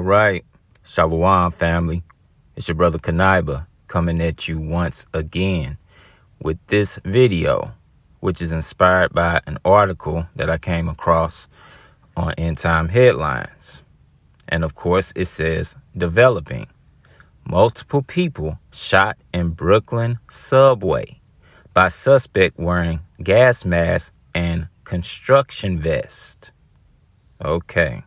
All right. Shalom, family. It's your brother Kanaiba coming at you once again with this video, which is inspired by an article that I came across on End Time Headlines. And of course, it says, developing. Multiple people shot in Brooklyn subway by suspect wearing gas mask and construction vest. Okay.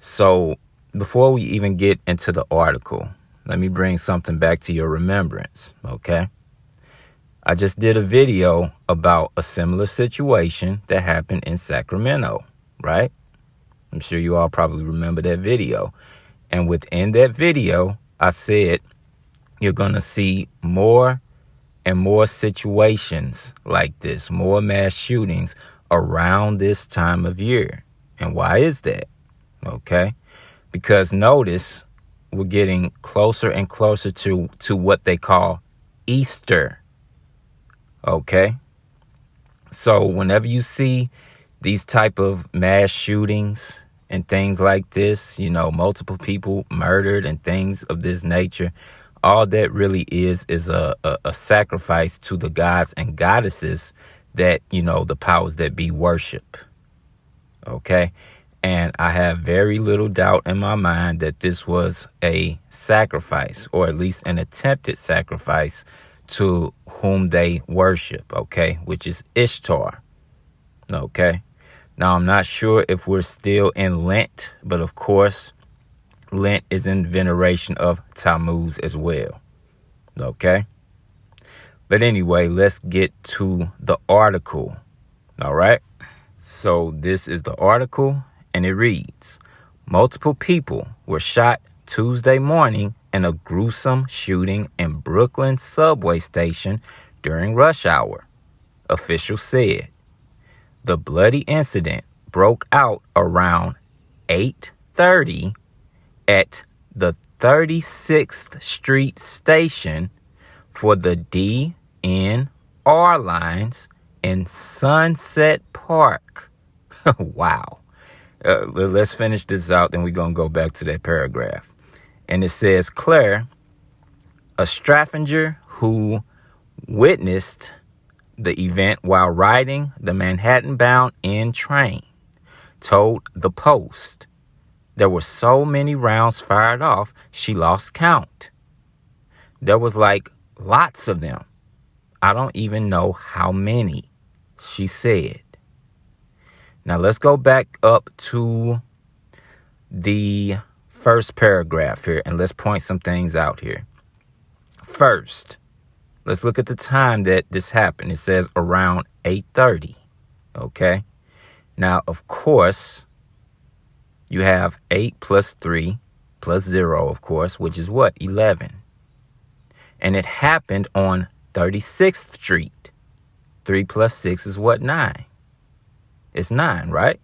So before we even get into the article, let me bring something back to your remembrance, okay? I just did a video about a similar situation that happened in Sacramento, right? I'm sure you all probably remember that video. And within that video, I said you're going to see more and more situations like this, more mass shootings around this time of year. And why is that? Okay, because notice we're getting closer and closer to what they call Easter. Okay, so whenever you see these type of mass shootings and things like this, you know, multiple people murdered and things of this nature, all that really is a sacrifice to the gods and goddesses that, you know, the powers that be worship. Okay. And I have very little doubt in my mind that this was a sacrifice, or at least an attempted sacrifice to whom they worship, okay, which is Ishtar, okay? Now, I'm not sure if we're still in Lent, but of course, Lent is in veneration of Tammuz as well, okay? But anyway, let's get to the article, all right? So this is the article. And it reads, multiple people were shot Tuesday morning in a gruesome shooting in Brooklyn subway station during rush hour, officials said. The bloody incident broke out around 8:30 at the 36th Street station for the DNR lines in Sunset Park. Wow. Let's finish this out, then we're going to go back to that paragraph. And it says, Claire, a Straffinger who witnessed the event while riding the Manhattan-bound N train, told the Post there were so many rounds fired off, she lost count. There was like lots of them. I don't even know how many, she said. Now, let's go back up to the first paragraph here, and let's point some things out here. First, let's look at the time that this happened. It says around 8:30, okay? Now, of course, you have 8 plus 3 plus 0, of course, which is what? 11. And it happened on 36th Street. 3 plus 6 is what? 9. It's 9, right?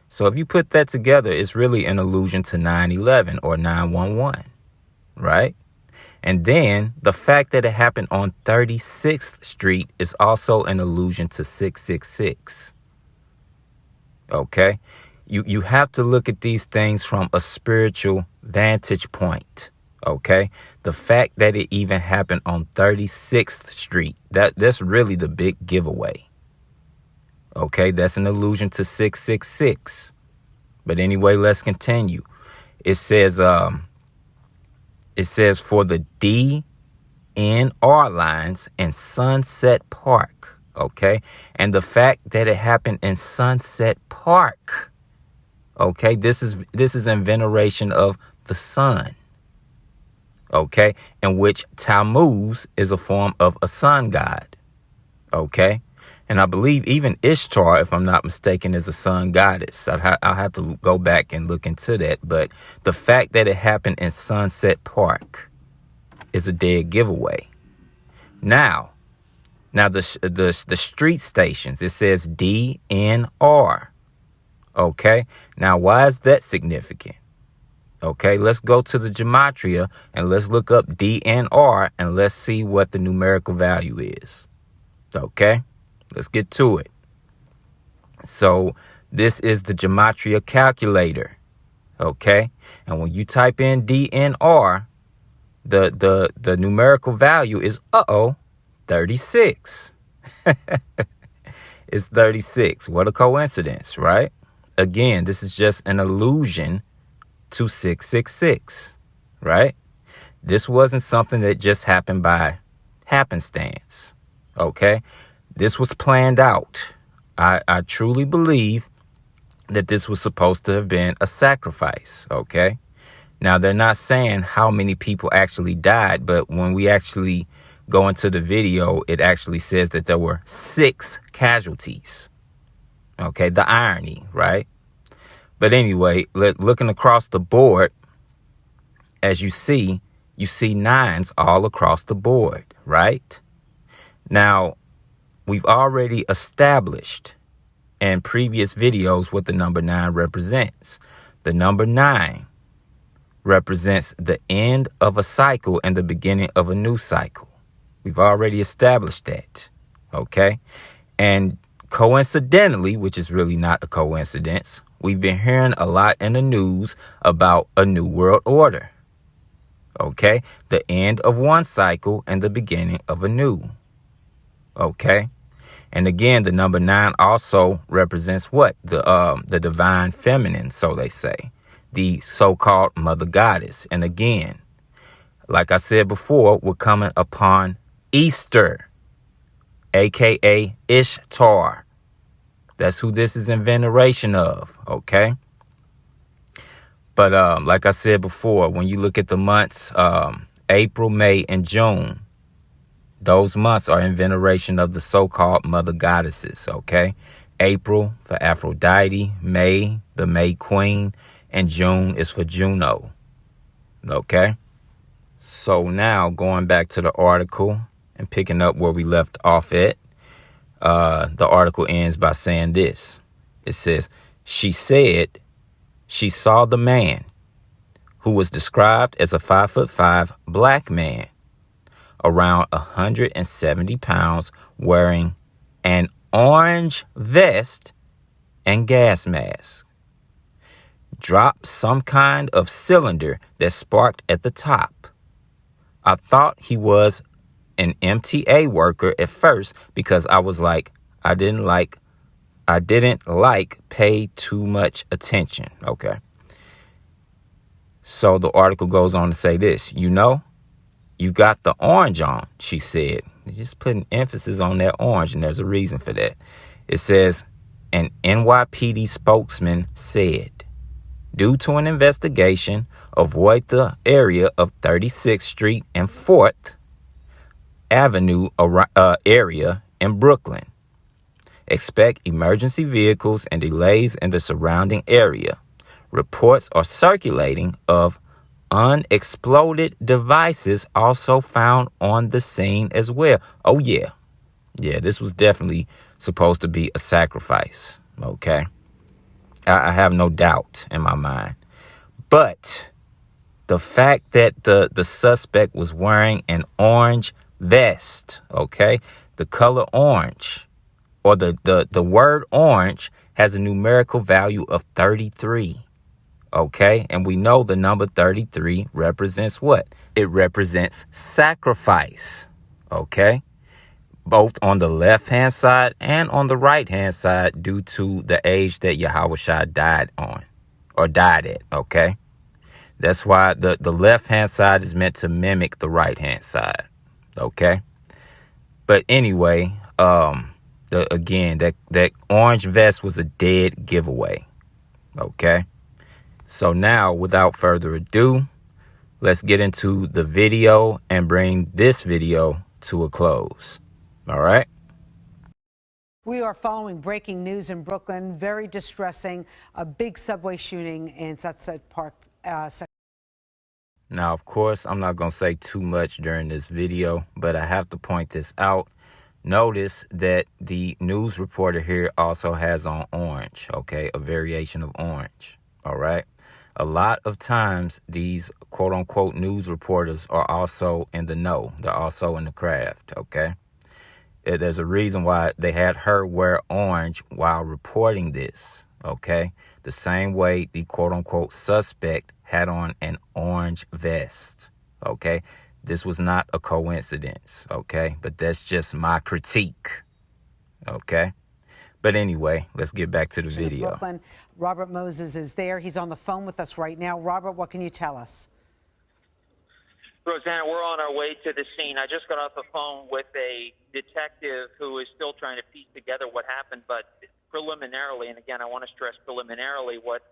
So if you put that together, it's really an allusion to 9/11 or 9/11, right? And then the fact that it happened on 36th Street is also an allusion to 666. Okay? You have to look at these things from a spiritual vantage point. Okay? The fact that it even happened on 36th Street, that's really the big giveaway. Okay, that's an allusion to 666. But anyway, let's continue. It says for the DNR lines in Sunset Park. Okay, and the fact that it happened in Sunset Park. Okay, this is in veneration of the sun. Okay, in which Tammuz is a form of a sun god. Okay. And I believe even Ishtar, if I'm not mistaken, is a sun goddess. I'll have to go back and look into that. But the fact that it happened in Sunset Park is a dead giveaway. Now the street stations, it says DNR. Okay. Now, why is that significant? Okay, let's go to the gematria and let's look up DNR and let's see what the numerical value is. Okay. Let's get to it. So this is the gematria calculator. Okay. And when you type in DNR, the numerical value is 36. It's 36. What a coincidence, right? Again, this is just an allusion to 666, right? This wasn't something that just happened by happenstance. Okay. This was planned out. I truly believe that this was supposed to have been a sacrifice. Okay. Now, they're not saying how many people actually died, but when we actually go into the video, it actually says that there were 6 casualties. Okay, the irony, right? But anyway, looking across the board, as you see 9s all across the board, right? Now, we've already established in previous videos what the number 9 represents. The number 9 represents the end of a cycle and the beginning of a new cycle. We've already established that. Okay. And coincidentally, which is really not a coincidence, we've been hearing a lot in the news about a new world order. Okay. The end of one cycle and the beginning of a new. Okay. And again, the number 9 also represents what? The divine feminine, so they say. The so-called mother goddess. And again, like I said before, we're coming upon Easter, aka Ishtar. That's who this is in veneration of, okay? But like I said before, when you look at the months, April, May, and June, those months are in veneration of the so-called mother goddesses, okay? April for Aphrodite, May, the May Queen, and June is for Juno. Okay. So now going back to the article and picking up where we left off at, the article ends by saying this. It says, she said she saw the man who was described as a 5'5" black man, around 170 pounds, wearing an orange vest and gas mask, dropped some kind of cylinder that sparked at the top. I thought he was an MTA worker at first because I was like, I didn't pay too much attention. Okay. So the article goes on to say this, you got the orange on, she said. Just putting emphasis on that orange, and there's a reason for that. It says, an NYPD spokesman said, due to an investigation, avoid the area of 36th Street and 4th Avenue area in Brooklyn. Expect emergency vehicles and delays in the surrounding area. Reports are circulating of unexploded devices also found on the scene as well. Oh, yeah. Yeah, this was definitely supposed to be a sacrifice. Okay. I have no doubt in my mind. But the fact that the suspect was wearing an orange vest, okay, the color orange, or the word orange has a numerical value of 33. Okay, and we know the number 33 represents what? It represents sacrifice. Okay, both on the left hand side and on the right hand side due to the age that Yahushua died at. Okay, that's why the left hand side is meant to mimic the right hand side. Okay, but anyway, again, that orange vest was a dead giveaway. Okay. So now, without further ado, let's get into the video and bring this video to a close. All right. We are following breaking news in Brooklyn. Very distressing. A big subway shooting in Sunset Park. Now, of course, I'm not going to say too much during this video, but I have to point this out. Notice that the news reporter here also has on orange, okay, a variation of orange. All right. A lot of times these quote unquote news reporters are also in the know. They're also in the craft. OK, there's a reason why they had her wear orange while reporting this. Okay? The same way the quote-unquote suspect had on an orange vest. Okay? This was not a coincidence. Okay? But that's just my critique. Okay? But anyway, let's get back to the video. Brooklyn, Robert Moses is there. He's on the phone with us right now. Robert, what can you tell us? Rosanna, we're on our way to the scene. I just got off the phone with a detective who is still trying to piece together what happened, but preliminarily, and again, I want to stress preliminarily, what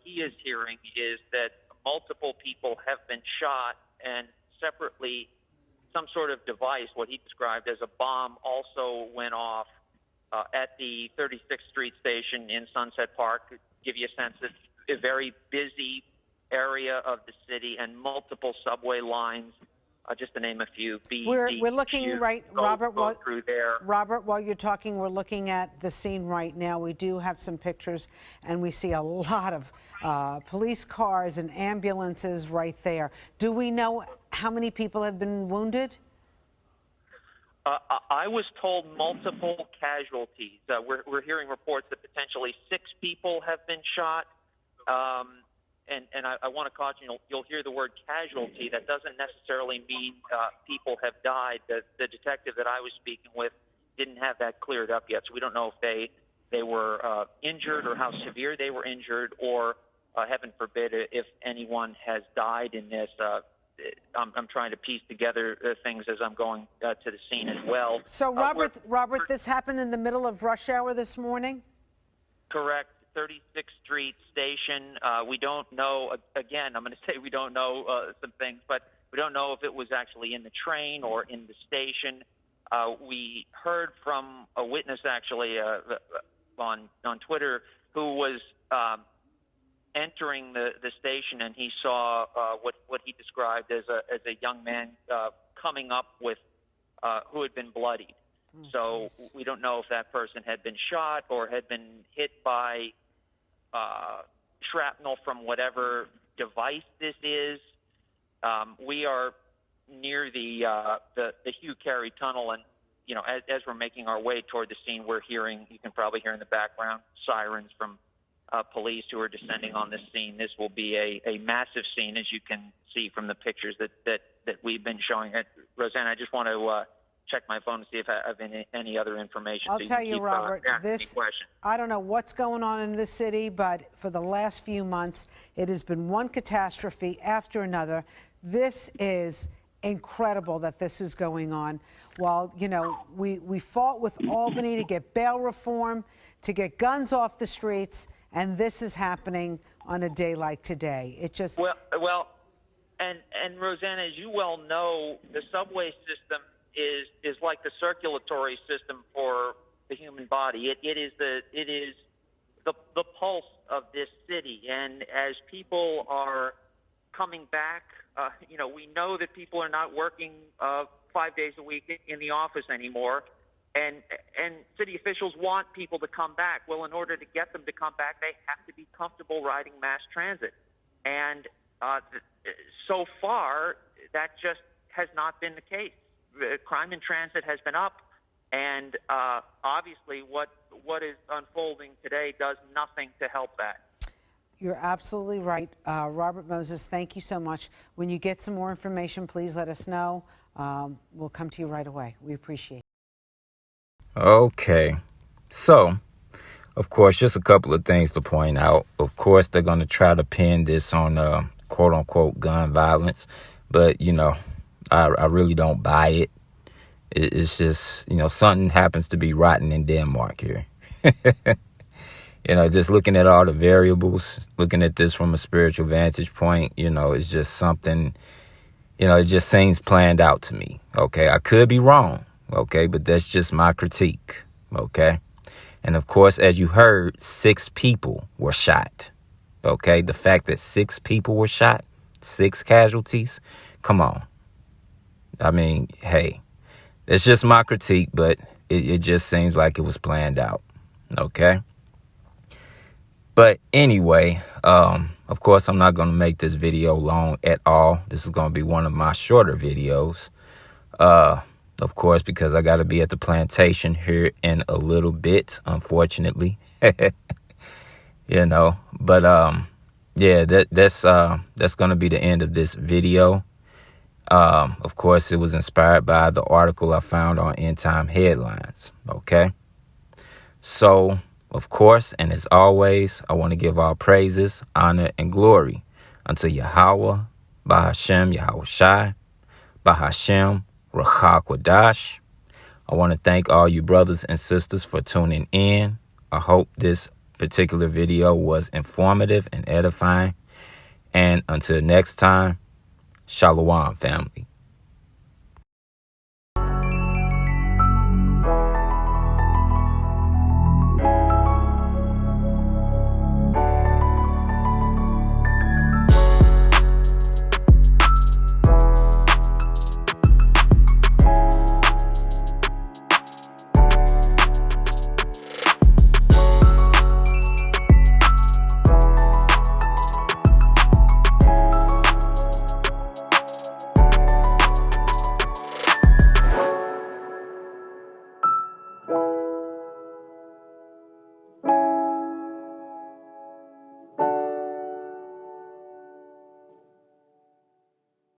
he is hearing is that multiple people have been shot, and separately, some sort of device, what he described as a bomb, also went off at the 36th Street station in Sunset Park. To give you a sense, it's a very busy area of the city and multiple subway lines, just to name a few. We're looking right, Robert. Through there. Robert, while you're talking, we're looking at the scene right now. We do have some pictures, and we see a lot of police cars and ambulances right there. Do we know how many people have been wounded? I was told multiple casualties. We're hearing reports that potentially 6 people have been shot. And I want to caution you'll hear the word casualty. That doesn't necessarily mean people have died. The detective that I was speaking with didn't have that cleared up yet, so we don't know if they were injured or how severe they were injured, or heaven forbid if anyone has died in this. I'm trying to piece together things as I'm going to the scene as well. So, Robert, this happened in the middle of rush hour this morning? Correct. 36th Street station. We don't know, again, I'm going to say we don't know some things, but we don't know if it was actually in the train or in the station. We heard from a witness actually on Twitter who was entering the station, and he saw what he described as a young man coming up with who had been bloodied. So we don't know if that person had been shot or had been hit by shrapnel from whatever device this is. We are near the Hugh Carey tunnel, and as we're making our way toward the scene, we're hearing, you can probably hear in the background, sirens from police who are descending on this scene. This will be a massive scene, as you can see from the pictures that we've been showing. Rosanna, I just want to check my phone to see if I have any other information. I'll tell you, Robert, I don't know what's going on in this city, but for the last few months, it has been one catastrophe after another. This is incredible that this is going on. While, we fought with Albany to get bail reform, to get guns off the streets, and this is happening on a day like today. It just... Well, and Rosanna, as you well know, the subway system is like the circulatory system for the human body. It is the pulse of this city, and as people are coming back, we know that people are not working 5 days a week in the office anymore, and city officials want people to come back. Well, in order to get them to come back, they have to be comfortable riding mass transit, and so far that just has not been the case. Crime in transit has been up, and obviously what is unfolding today does nothing to help that. You're absolutely right. Robert Moses, thank you so much. When you get some more information, please let us know. We'll come to you right away. We appreciate it. Okay. So, of course, just a couple of things to point out. Of course, they're going to try to pin this on quote-unquote gun violence, but, I really don't buy it. It's just, something happens to be rotten in Denmark here. Just looking at all the variables, looking at this from a spiritual vantage point, it's just something, it just seems planned out to me. Okay, I could be wrong. Okay, but that's just my critique. Okay, and of course, as you heard, 6 people were shot. Okay, the fact that 6 people were shot, 6 casualties, come on. I mean, hey, it's just my critique, but it just seems like it was planned out. Okay. But anyway, of course, I'm not going to make this video long at all. This is going to be one of my shorter videos. Of course, because I got to be at the plantation here in a little bit, unfortunately. you know. But yeah, that's gonna be the end of this video. Of course, it was inspired by the article I found on End Time Headlines. Okay, so of course, and as always, I want to give all praises, honor, and glory unto Yahweh, Bahashem, Yahweh Shai, Bahashem, Ruach HaKodesh. I want to thank all you brothers and sisters for tuning in. I hope this particular video was informative and edifying. And until next time, Shalom, family.